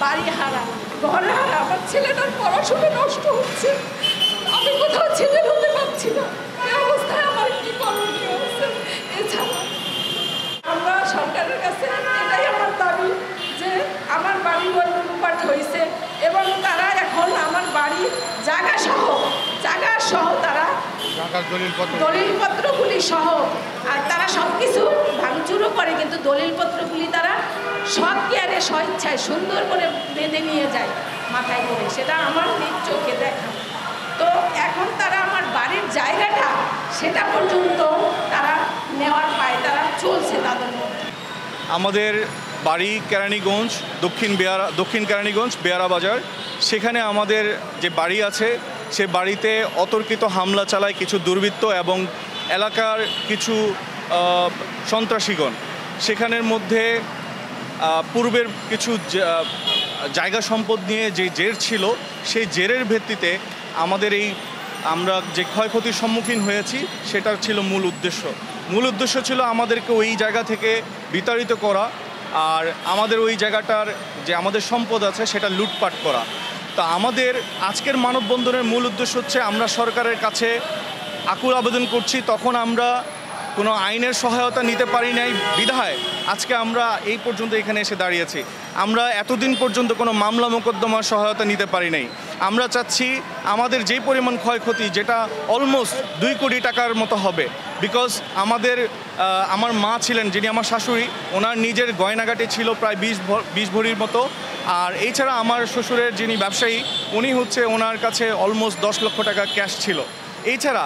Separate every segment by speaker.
Speaker 1: বাড়ি হারা, ঘর হারা, আমার ছেলেটার পড়াশোনা নষ্ট হচ্ছে, আমি কোথাও ছেলে হতে পারছি না। এই অবস্থায় আমার কি করণীয় আছে? এছাড়া আমরা সরকারের কাছে এটাই আমার দাবি যে আমার বাড়ি লুটপাট হয়েছে এবং তারা এখন আমার বাড়ি জায়গা সহ তারা দলিলপত্রগুলি সহ, আর তারা সব কিছু ভাঙচুরও করে, কিন্তু দলিলপত্রগুলি তারা সব কেয়ারে স্বেচ্ছায় সুন্দর করে বেঁধে নিয়ে যায় মাথায় করে, সেটা আমার নিজ চোখে দেখা। তো এখন তারা আমার বাড়ির জায়গাটা সেটা পর্যন্ত তারা নেওয়ার পায়, তারা চলছে তাদের মধ্যে।
Speaker 2: আমাদের বাড়ি কেরানীগঞ্জ, দক্ষিণ কেরানীগঞ্জ বেয়ারা বাজার। সেখানে আমাদের যে বাড়ি আছে সে বাড়িতে অতর্কিত হামলা চালায় কিছু দুর্বৃত্ত এবং এলাকার কিছু সন্ত্রাসীগণ। সেখানের মধ্যে পূর্বের কিছু জায়গা সম্পদ নিয়ে যে জের ছিল, সেই জেরের ভিত্তিতে আমাদের আমরা যে ক্ষয়ক্ষতির সম্মুখীন হয়েছি সেটার ছিল মূল উদ্দেশ্য ছিল আমাদেরকে ওই জায়গা থেকে বিতাড়িত করা, আর আমাদের ওই জায়গাটার যে আমাদের সম্পদ আছে সেটা লুটপাট করা। তা আমাদের আজকের মানববন্ধনের মূল উদ্দেশ্য হচ্ছে আমরা সরকারের কাছে আকুল আবেদন করছি, তখন আমরা কোনো আইনের সহায়তা নিতে পারি নাই বিধায় আজকে আমরা এই পর্যন্ত এখানে এসে দাঁড়িয়েছি। আমরা এতদিন পর্যন্ত কোনো মামলা মোকদ্দমার সহায়তা নিতে পারি নাই। আমরা চাচ্ছি আমাদের যেই পরিমাণ ক্ষয়ক্ষতি, যেটা অলমোস্ট 2 কোটি টাকার মতো হবে, বিকজ আমার মা ছিলেন যিনি আমার শাশুড়ি, ওনার নিজের গয়নাগাটি ছিল প্রায় 20 ভরির মতো, আর এছাড়া আমার শ্বশুরের যিনি ব্যবসায়ী উনি ওনার কাছে অলমোস্ট 10 লক্ষ টাকা ক্যাশ ছিল। এছাড়া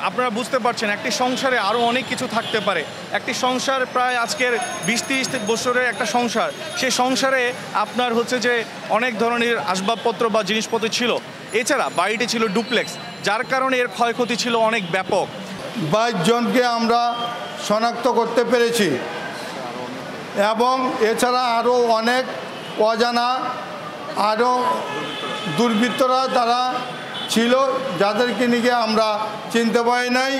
Speaker 2: আপনারা বুঝতে পারছেন একটি সংসারে আরও অনেক কিছু থাকতে পারে। একটি সংসার প্রায় আজকের 20-30 বছরের একটা সংসার, সেই সংসারে আপনার যে অনেক ধরনের আসবাবপত্র বা জিনিসপত্র ছিল। এছাড়া বাড়িটি ছিল ডুপ্লেক্স, যার কারণে এর ক্ষয়ক্ষতি ছিল অনেক ব্যাপক।
Speaker 3: 22 জনকে আমরা শনাক্ত করতে পেরেছি এবং এছাড়া আরও অনেক অজানা আরও দুর্বৃত্তরা তারা ছিল, যাদেরকে নিয়ে আমরা চিনতে পারি নাই।